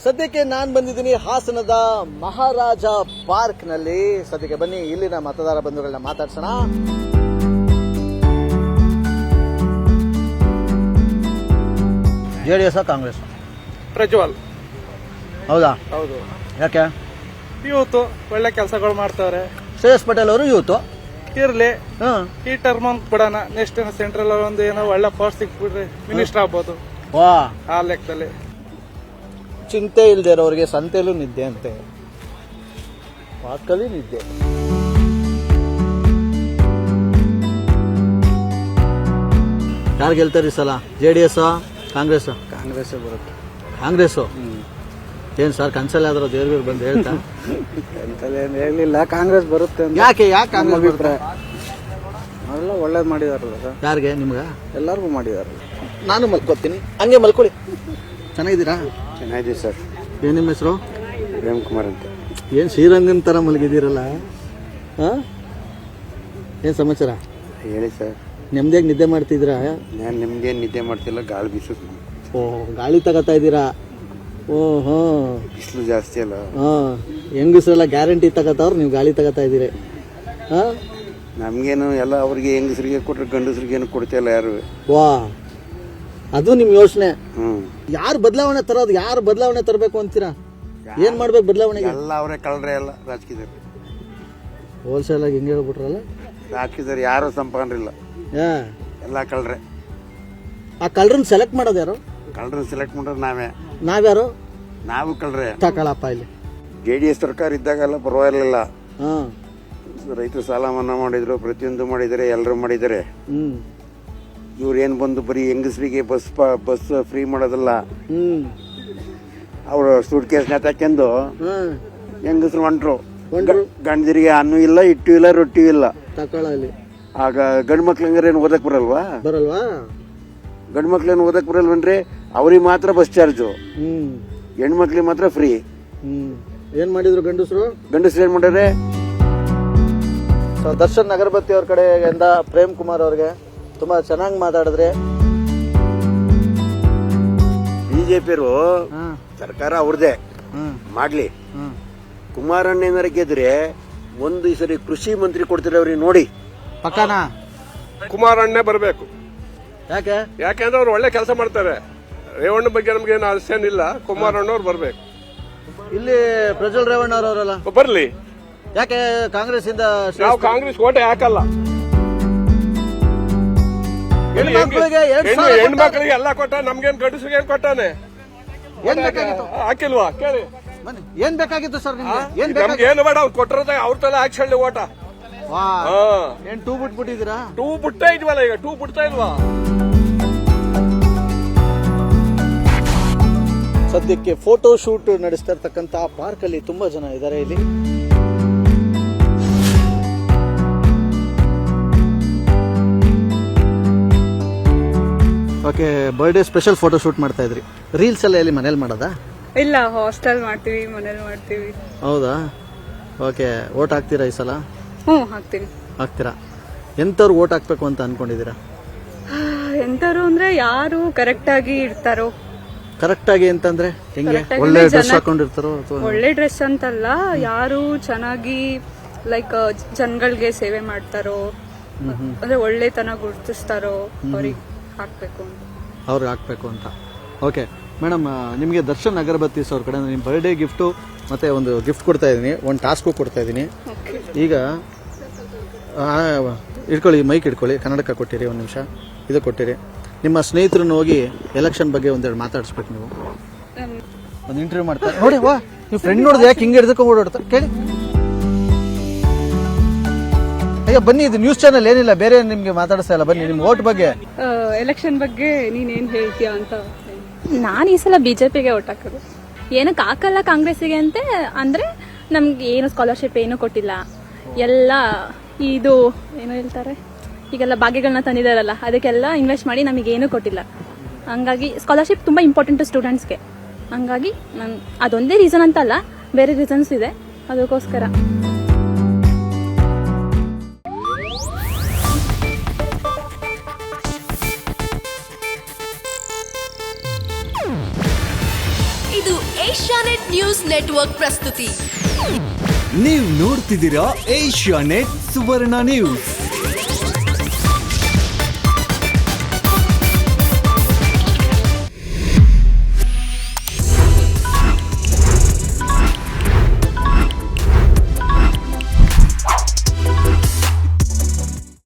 ಸದ್ಯಕ್ಕೆ ನಾನು ಬಂದಿದ್ದೀನಿ ಹಾಸನದ ಮಹಾರಾಜ ಪಾರ್ಕ್ ನಲ್ಲಿ. ಸದ್ಯಕ್ಕೆ ಬನ್ನಿ ಇಲ್ಲಿನ ಮತದಾರ ಬಂಧುಗಳನ್ನ ಮಾತಾಡ್ಸೋಣ. ಜೆಡಿಎಸ್ ಕಾಂಗ್ರೆಸ್? ಪ್ರಜ್ವಲ್. ಹೌದಾ? ಹೌದು. ಯಾಕೆ? ಯೂತ್ ಒಳ್ಳೆ ಕೆಲಸಗಳು ಮಾಡ್ತಾರೆ. ಶ್ರೇಯಸ್ ಪಟೇಲ್ ಅವರು ಯೂತ್ ಇರ್ಲಿ, ಈ ಟರ್ಮ್ ಬಿಡೋಣ. ನೆಕ್ಸ್ಟ್ ಸೆಂಟ್ರಲ್ ಒಂದು ಏನೋ ಒಳ್ಳೆ ಪೋಸ್ಟ್ ಸಿಕ್ಬಿಟ್ರೆ ಮಿನಿಸ್ಟರ್ ಆಗ್ಬೋದು. ವಾ, ಆ ಲೆಕ್ಕದಲ್ಲಿ ಚಿಂತೆ ಇಲ್ದೇ ಇರೋರಿಗೆ ಸಂತೆಯಲ್ಲೂ ನಿದ್ದೆ ಅಂತೆ, ಪಾರ್ಕಲ್ಲಿ ನಿದ್ದೆ. ಯಾರು ಗೆಲ್ತಾರೆ ಈ ಸಲ? ಜೆಡಿಎಸ್ ಕಾಂಗ್ರೆಸ್? ಕಾಂಗ್ರೆಸ್ ಬರುತ್ತೆ. ಕಾಂಗ್ರೆಸ್? ಏನ್ ಸರ್ ಕನ್ಸಲ್ ಆದ್ರೂ ದೇವ್ರಿಗೆ ಬಂದು ಹೇಳ್ತಾ ಏನು ಹೇಳಿಲ್ಲ, ಕಾಂಗ್ರೆಸ್ ಬರುತ್ತೆ ಅಂತ. ಯಾಕೆ ಕಾಂಗ್ರೆಸ್ ಅಭಿಪ್ರಾಯ? ಅವೆಲ್ಲ ಒಳ್ಳೇದು ಮಾಡಿದಾರಲ್ಲ ಸರ್. ಯಾರಿಗೆ? ನಿಮ್ಗ? ಎಲ್ಲರಿಗೂ ಮಾಡಿದಾರಲ್ಲ. ನಾನು ಮಲ್ಕೋತೀನಿ, ಹಂಗೆ ಮಲ್ಕೊಳ್ಳಿ. ಚೆನ್ನಾಗಿದ್ದೀರಾ? ಚೆನ್ನಾಗಿದೆ ಸರ್. ಏನ್ ನಿಮ್ಮ ಹೆಸರು? ಪ್ರೇಮ್ ಕುಮಾರ್ ಅಂತ. ಏನ್ ಶ್ರೀರಂಗನ್ ತರ ಮಲಗಿದ್ದೀರಲ್ಲ, ಏನ್ ಸಮಾಚಾರ? ಹೇಳಿ ಸರ್. ನೆಮ್ಮದಿಯಾಗಿ ನಿದ್ದೆ ಮಾಡ್ತಿದ್ದೀರಾ? ನಾನು ನಿಮ್ಗೆ ನಿದ್ದೆ ಮಾಡ್ತಿಲ್ಲ, ಗಾಳಿ ಬೀಸು. ಓ, ಗಾಳಿ ತಗೋತಾ ಇದ್ದೀರಾ? ಓಹೋ, ಬಿಸಿಲು ಜಾಸ್ತಿ ಅಲ್ಲ. ಹೆಂಗಸರೆಲ್ಲ ಗ್ಯಾರಂಟಿ ತಗೋತಾವ್ರು, ನೀವು ಗಾಳಿ ತಗೋತಾ ಇದ್ದೀರಿ. ನಮ್ಗೇನು ಎಲ್ಲ ಅವ್ರಿಗೆ ಹೆಂಗಸರಿಗೆ ಕೊಟ್ರೆ ಗಂಡಸರಿಗೆ ಏನು ಕೊಡ್ತಿಲ್ಲ ಯಾರು. ವಾ, ಅದು ನಿಮ್ ಯೋಚನೆ. ಯಾರು ಬದಲಾವಣೆ ತರೋದು? ಯಾರು ಬದಲಾವಣೆ ತರಬೇಕು ಅಂತೀರಾ? ಏನ್ ಮಾಡ್ಬೇಕು ಬದಲಾವಣೆಗೆ? ಎಲ್ಲ ಅವರೇ ಕಳ್ರೆ, ಎಲ್ಲ ರಾಜಕೀಯದಲ್ಲಿ ಹೋಲ್ಸೇಲ್ ಆಗಿ ಹಿಂಗೆ ಹೇಳ್ಬಿಟ್ರಲ್ಲ. ರಾಜಕೀಯದಲ್ಲಿ ಯಾರು ಸಂಪನ್ರಿಲ್ಲ, ಎಲ್ಲ ಕಳ್ರೆ. ಆ ಕಳ್ರನ್ನ ಸೆಲೆಕ್ಟ್ ಮಾಡೋದು ಯಾರು? ಕಳ್ರನ್ನ ಸೆಲೆಕ್ಟ್ ಮಾಡೋದು ನಾವೇ. ನಾವ್ಯಾರು? ನಾವು ಕಳ್ರೆ. ತಗೊಳಪ್ಪ ಇಲ್ಲಿ. JDS ಸರ್ಕಾರ ಇದ್ದಾಗೆಲ್ಲ ಪರವಾಗಿರಲಿಲ್ಲ. ರೈತರು ಸಾಲ ಮನ್ನಾ ಮಾಡಿದ್ರು, ಪ್ರತಿಯೊಂದು ಮಾಡಿದ್ದಾರೆ, ಎಲ್ಲರೂ ಮಾಡಿದ್ದಾರೆ. ಇವ್ರು ಏನ್ ಬಂದು ಬರೀ ಹೆಂಗಸರಿಗೆ ಬಸ್ ಫ್ರೀ ಮಾಡೋದಲ್ಲ. ಅವರು ಸೂಟ್ ಕೇಸ್ ನೇತಾಕೊಂಡು ಹೆಂಗಸರು ಹೊಂಟ್ರು. ಗಂಡದಿರಿಗೆ ಅನ್ನೂ ಇಲ್ಲ, ಹಿಟ್ಟು ಇಲ್ಲ, ರೊಟ್ಟಿ ಇಲ್ಲ. ತಕೊಳ್ಳಿ. ಆಗ ಗಂಡು ಮಕ್ಳು ಹಂಗಾರೆ ಏನು ಓದಕ್ ಬರಲ್ವಾ? ಗಂಡು ಮಕ್ಳೇನು ಓದಕ್ ಬರಲ್ವನ್ರಿ? ಅವ್ರಿಗೆ ಮಾತ್ರ ಬಸ್ ಚಾರ್ಜು, ಹೆಣ್ಮಕ್ಳಿಗೆ ಮಾತ್ರ ಫ್ರೀ. ಏನ್ ಮಾಡಿದ್ರು ಗಂಡಸರು ಏನ್ ಮಾಡ್ಯಾರೆ? ದರ್ಶನ್ ಅಗರಬತ್ತಿ ಅವ್ರ ಕಡೆಯಿಂದ ಪ್ರೇಮ್ ಕುಮಾರ್ ಅವ್ರಿಗೆ ತುಂಬಾ ಚೆನ್ನಾಗಿ ಮಾತಾಡಿದ್ರೆ. ಬಿಜೆಪಿಯವರು ಸರ್ಕಾರ ಅವ್ರದೇ ಮಾಡ್ಲಿ. ಕುಮಾರಣ್ಣ ಏನಾರ ಗೆದ್ರೆ ಒಂದು ಈ ಸರಿ ಕೃಷಿ ಮಂತ್ರಿ ಕೊಡ್ತಾರೆ ಅವ್ರಿಗೆ ನೋಡಿ. ಪಕ್ಕನ ಕುಮಾರಣ್ಣೆ ಬರಬೇಕು. ಯಾಕೆಂದ್ರೆ ಅವ್ರು ಒಳ್ಳೆ ಕೆಲಸ ಮಾಡ್ತಾರೆ. ರೇವಣ್ಣ ಬಗ್ಗೆ ನಮ್ಗೇನು ಅಷ್ಟೇನಿಲ್ಲ, ಕುಮಾರಣ್ಣವ್ರು ಬರ್ಬೇಕು. ಇಲ್ಲಿ ಪ್ರಜ್ವಲ್ ರೇವಣ್ಣ ಅವರಲ್ಲ ಬರ್ಲಿ. ಯಾಕೆ ಕಾಂಗ್ರೆಸ್ ಇಂದ? ನಾವು ಕಾಂಗ್ರೆಸ್ ಕೋಟೆ ಹಾಕಲ್ಲ. ಹೆಣ್ಮಕ್ಳಿಗೆ ಎಲ್ಲ ಕೊಟ್ಟ, ನಮ್ಗೇನ್ ಗಂಡಸಿಗೆ ಏನ್ ಕೊಟ್ಟಾನೆ? ಹಾಕಿಲ್ವಾ? ಕೇಳಿ. ಏನ್ ಬೇಕಾಗಿತ್ತು ಸರ್ ನಿಮ್ಗೆ? ನಮ್ಗೆ ಏನು ಬೇಡ, ಅವ್ರು ಕೊಟ್ಟಿರೋದ ಅವ್ರ ತಲೆ ಹಾಕ್ಸಳ್ಳಿ ಓಟ. ಏನ್ ಟೂ ಬಿಟ್ಬಿಟ್ಟಿದ್ದೀರಾ? ಟೂ ಬಿಡ್ತಾ ಇದ್ವಲ್ಲ, ಈಗ ಟೂ ಬಿಡ್ತಾ ಇಲ್ವಾ? ಸದ್ಯಕ್ಕೆ ಫೋಟೋ ಶೂಟ್ ನಡೆಸ್ತಾ ಇರ್ತಕ್ಕಂತ ಪಾರ್ಕ್ ಅಲ್ಲಿ ತುಂಬಾ ಜನ ಇದ್ದಾರೆ. ಇಲ್ಲಿ okay, birthday special photo shoot ಮಾಡ್ತಾ ಇದ್ರಿ. ರೀಲ್ಸ್ ಎಲ್ಲ ಎಲ್ಲಿ ಮನೇಲಿ ಮಾಡೋದಾ? ಇಲ್ಲ, ಹಾಸ್ಟೆಲ್ ಮಾಡ್ತೀವಿ, ಮನೇಲಿ ಮಾಡ್ತೀವಿ. ಹೌದಾ? ಓಕೆ, ಓಟ್ ಹಾಕ್ತೀರಾ ಈ ಸಲ? ಹಾಕ್ತೀನಿ. ಹಾಕ್ತೀರಾ? ಎಂತವ್ರು ಓಟ್ ಹಾಕ್ಬೇಕು ಅಂತ ಅನ್ಕೊಂಡಿದ್ದೀರಾ? ಎಂತರು ಅಂದ್ರೆ ಯಾರು ಕರೆಕ್ಟ್ ಆಗಿ ಇರ್ತಾರೋ. ಕರೆಕ್ಟ್ ಆಗಿ ಅಂತಂದ್ರೆ ಹೆಂಗೆ? ಒಳ್ಳೆ ಡ್ರೆಸ್ ಹಾಕೊಂಡಿರ್ತಾರೋ? ಒಳ್ಳೆ ಡ್ರೆಸ್ ಅಂತಲ್ಲ, ಯಾರು ಚೆನ್ನಾಗಿ ಲೈಕ್ ಜನಗಳಿಗೆ ಸೇವೆ ಮಾಡ್ತಾರೋ, ಅಂದ್ರೆ ಒಳ್ಳೆತನ ಗುರುತಿಸ್ತಾರೋ ಅವ್ರಿಗೆ ಹಾಕ್ಬೇಕು ಅಂತ. ಅವ್ರಿಗೆ ಹಾಕ್ಬೇಕು ಅಂತ. ಓಕೆ ಮೇಡಮ್, ನಿಮಗೆ ದರ್ಶನ್ ಅಗರಬತ್ತೀಸ್ ಅವ್ರ ಕಡೆ ನಿಮ್ಮ ಬರ್ಡೇ ಗಿಫ್ಟು ಮತ್ತೆ ಒಂದು ಗಿಫ್ಟ್ ಕೊಡ್ತಾ ಇದ್ದೀನಿ, ಒಂದು ಟಾಸ್ಕು ಕೊಡ್ತಾ ಇದ್ದೀನಿ. ಈಗ ಇಟ್ಕೊಳ್ಳಿ, ಮೈಕ್ ಇಟ್ಕೊಳ್ಳಿ, ಕನ್ನಡಕ ಕೊಟ್ಟಿರಿ, ಒಂದು ನಿಮಿಷ ಇದು ಕೊಟ್ಟಿರಿ. ನಿಮ್ಮ ಸ್ನೇಹಿತರನ್ನ ಹೋಗಿ ಎಲೆಕ್ಷನ್ ಬಗ್ಗೆ ಒಂದೆರಡು ಮಾತಾಡಿಸ್ಬೇಕು. ನೀವು ಒಂದು ಇಂಟರ್ವ್ಯೂ ಮಾಡ್ತಾರೆ ನೋಡಿ. ವಾ, ನೀವು ಫ್ರೆಂಡ್ ನೋಡಿದ್ರೆ ಯಾಕೆ ಹಿಂಗೆ ಹಿಡ್ಕೊಂಡು ಓಡಾಡ್ತಾರೆ ಕೇಳಿ. ಅಯ್ಯೋ ಬನ್ನಿ, ಇದು ನ್ಯೂಸ್ ಚಾನಲ್, ಏನಿಲ್ಲ ಬೇರೆ ನಿಮ್ಗೆ ಮಾತಾಡಿಸ್ತಾ ಇಲ್ಲ. ಬನ್ನಿ, ನಿಮ್ ಓಟ್ ಬಗ್ಗೆ, ಎಲೆಕ್ಷನ್ ಬಗ್ಗೆ ನೀನೇನ್ ಹೇಳ್ತೀಯ ಅಂತ. ನಾನು ಈ ಸಲ ಬಿಜೆಪಿಗೆ ಓಟ್ ಹಾಕೋದು. ಏನಕ್ಕೆ ಹಾಕಲ್ಲ ಕಾಂಗ್ರೆಸ್ಸಿಗೆ ಅಂತ ಅಂದ್ರೆ ನಮ್ಗೆ ಏನು ಸ್ಕಾಲರ್ಶಿಪ್ ಏನೂ ಕೊಟ್ಟಿಲ್ಲ. ಎಲ್ಲ ಇದು ಏನೋ ಹೇಳ್ತಾರೆ, ಈಗೆಲ್ಲ ಭಾಗ್ಯಗಳನ್ನ ತಂದಿದಾರಲ್ಲ, ಅದಕ್ಕೆಲ್ಲ ಇನ್ವೆಸ್ಟ್ ಮಾಡಿ ನಮಗೇನು ಕೊಟ್ಟಿಲ್ಲ. ಹಂಗಾಗಿ ಸ್ಕಾಲರ್ಶಿಪ್ ತುಂಬ ಇಂಪಾರ್ಟೆಂಟ್ ಸ್ಟೂಡೆಂಟ್ಸ್ಗೆ. ಹಂಗಾಗಿ ನಾನು ಅದೊಂದೇ ರೀಸನ್ ಅಂತ ಅಲ್ಲ, ಬೇರೆ ರೀಸನ್ಸ್ ಇದೆ, ಅದಕ್ಕೋಸ್ಕರ. ಇದು ಏಷ್ಯಾ ಏಷ್ಯಾನೆಟ್ ನ್ಯೂಸ್ ನೆಟ್ವರ್ಕ್ ಪ್ರಸ್ತುತಿ. ನೀವು ನೋಡ್ತಿದ್ದೀರಾ ಏಷ್ಯಾನೆಟ್ ಸುವರ್ಣ ನ್ಯೂಸ್.